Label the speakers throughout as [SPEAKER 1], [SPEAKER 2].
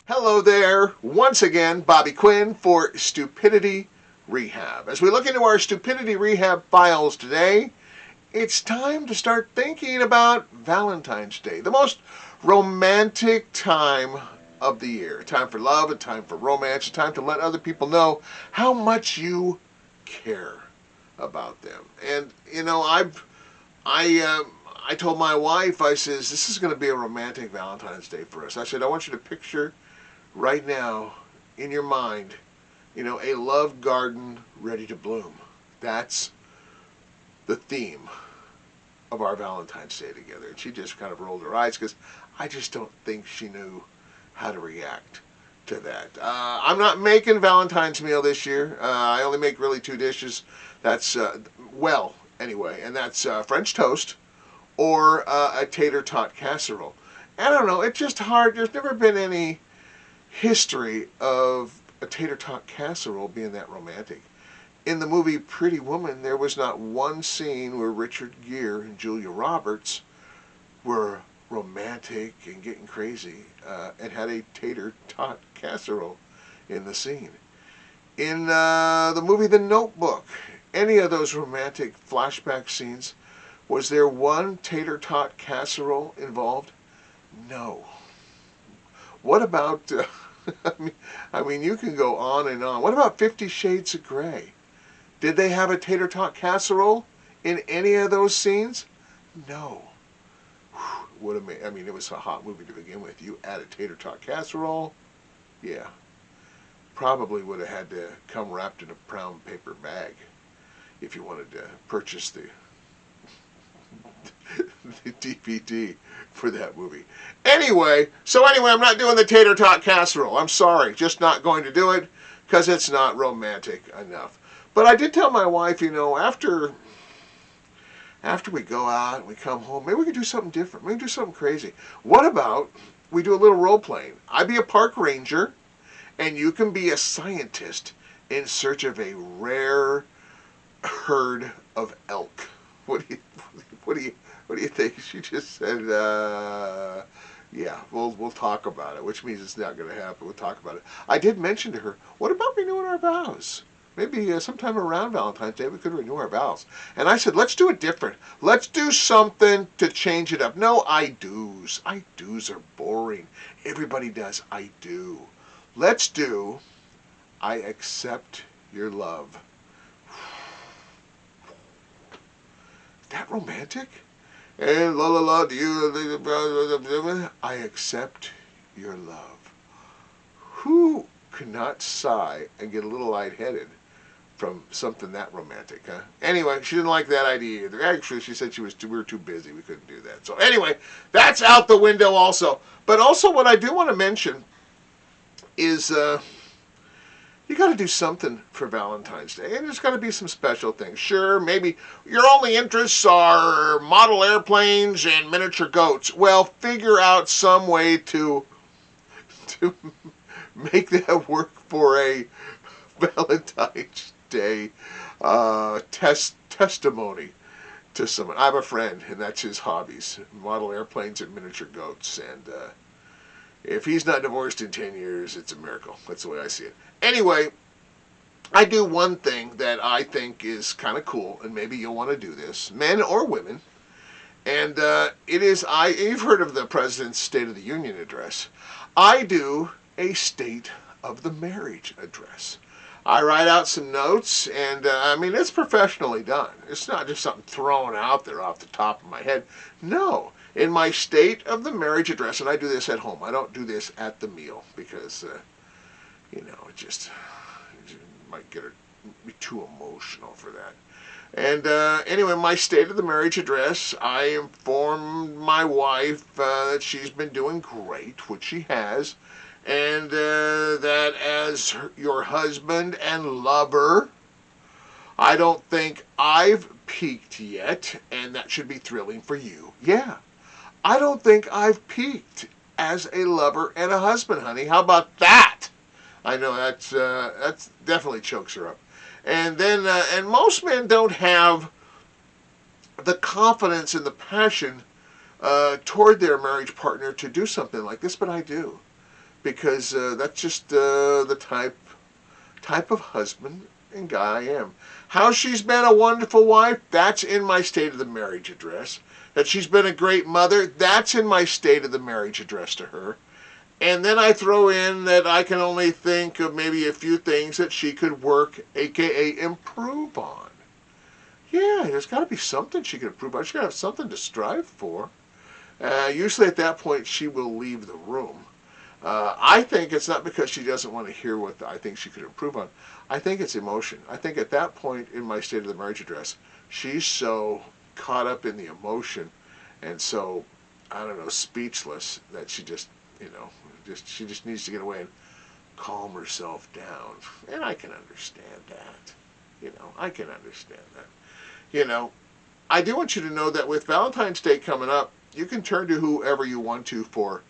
[SPEAKER 1] Hello there, once again, Bobby Quinn for Stupidity Rehab. As we look into our Stupidity Rehab files today, it's time to start thinking about Valentine's Day, the most romantic time of the year. A time for love, a time for romance, a time to let other people know how much you care about them. And I told my wife, I says, this is going to be a romantic Valentine's Day for us. I said, I want you to picture right now in your mind, a love garden ready to bloom. That's the theme of our Valentine's Day together. And she just kind of rolled her eyes because I just don't think she knew how to react to that. I'm not making Valentine's meal this year. I only make really two dishes. That's, anyway, and that's French toast or a tater tot casserole. I don't know, it's just hard. There's never been any history of a tater tot casserole being that romantic. In the movie Pretty Woman, there was not one scene where Richard Gere and Julia Roberts were romantic and getting crazy and had a tater tot casserole in the scene. In the movie The Notebook, any of those romantic flashback scenes, was there one tater tot casserole involved? No. What about, I mean, you can go on and on. What about 50 Shades of Grey? Did they have a tater tot casserole in any of those scenes? No. It was a hot movie to begin with. You add a tater tot casserole, yeah. Probably would have had to come wrapped in a brown paper bag if you wanted to purchase the DVD for that movie. Anyway, I'm not doing the tater tot casserole. I'm sorry, just not going to do it because it's not romantic enough. But I did tell my wife, after we go out and we come home, maybe we could do something different. Maybe do something crazy. What about we do a little role playing? I be a park ranger, and you can be a scientist in search of a rare herd of elk. What do you think? She just said, yeah, we'll talk about it, which means it's not going to happen. We'll talk about it. I did mention to her, what about renewing our vows? Maybe sometime around Valentine's Day we could renew our vows. And I said, let's do it different. Let's do something to change it up. No I do's. I do's are boring. Everybody does I do. Let's do I accept your love. Is that romantic? And la la la, do you? I accept your love. Who could not sigh and get a little lightheaded from something that romantic, huh? Anyway, she didn't like that idea either. Actually, she said we were too busy. We couldn't do that. So anyway, that's out the window also. But also what I do want to mention is you got to do something for Valentine's Day, and there's got to be some special things. Sure, maybe your only interests are model airplanes and miniature goats. Well, figure out some way to make that work for a Valentine's Day testimony to someone. I have a friend, and that's his hobbies: model airplanes and miniature goats. And if he's not divorced in 10 years, it's a miracle. That's the way I see it. Anyway, I do one thing that I think is kind of cool, and maybe you'll want to do this, men or women. And you've heard of the President's State of the Union address. I do a State of the Marriage address. I write out some notes, and it's professionally done. It's not just something thrown out there off the top of my head. No. In my State of the Marriage address, and I do this at home. I don't do this at the meal because, it might be too emotional for that. And anyway, my State of the Marriage address, I informed my wife that she's been doing great, which she has, and that as your husband and lover, I don't think I've peaked yet, and that should be thrilling for you. Yeah. I don't think I've peaked as a lover and a husband, honey. How about that? I know that's definitely chokes her up. And then, and most men don't have the confidence and the passion toward their marriage partner to do something like this, but I do. because that's just the type of husband and guy I am. How she's been a wonderful wife, that's in my State of the Marriage address. That she's been a great mother, that's in my State of the Marriage address to her. And then I throw in that I can only think of maybe a few things that she could work, aka improve on. Yeah, there's got to be something she can improve on. She's got to have something to strive for. Usually at that point, she will leave the room. I think it's not because she doesn't want to hear what I think she could improve on. I think it's emotion. I think at that point in my State of the Marriage address, she's so caught up in the emotion and so, I don't know, speechless that she just, she just needs to get away and calm herself down. And I can understand that. I can understand that. I do want you to know that with Valentine's Day coming up, you can turn to whoever you want to for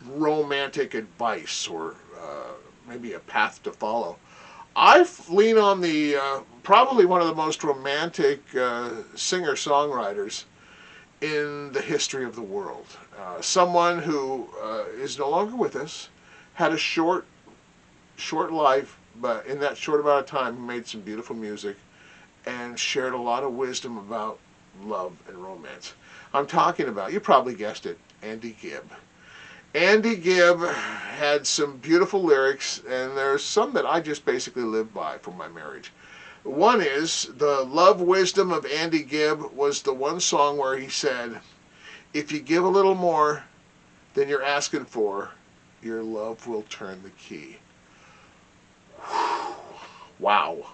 [SPEAKER 1] romantic advice or maybe a path to follow. I lean on the probably one of the most romantic singer-songwriters in the history of the world. Someone who is no longer with us, had a short life, but in that short amount of time he made some beautiful music and shared a lot of wisdom about love and romance. I'm talking about, you probably guessed it, Andy Gibb. Andy Gibb had some beautiful lyrics, and there's some that I just basically live by for my marriage. One is, the love wisdom of Andy Gibb was the one song where he said, if you give a little more than you're asking for, your love will turn the key. Wow.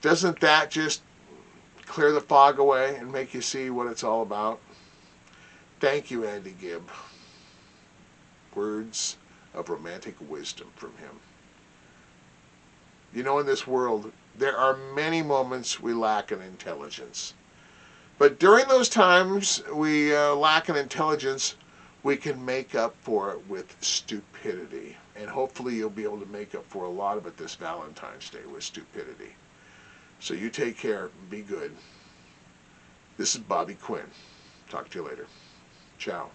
[SPEAKER 1] Doesn't that just clear the fog away and make you see what it's all about? Thank you, Andy Gibb. Words of romantic wisdom from him. In this world, there are many moments we lack in intelligence. But during those times we lack in intelligence, we can make up for it with stupidity. And hopefully you'll be able to make up for a lot of it this Valentine's Day with stupidity. So you take care. Be good. This is Bobby Quinn. Talk to you later. Ciao.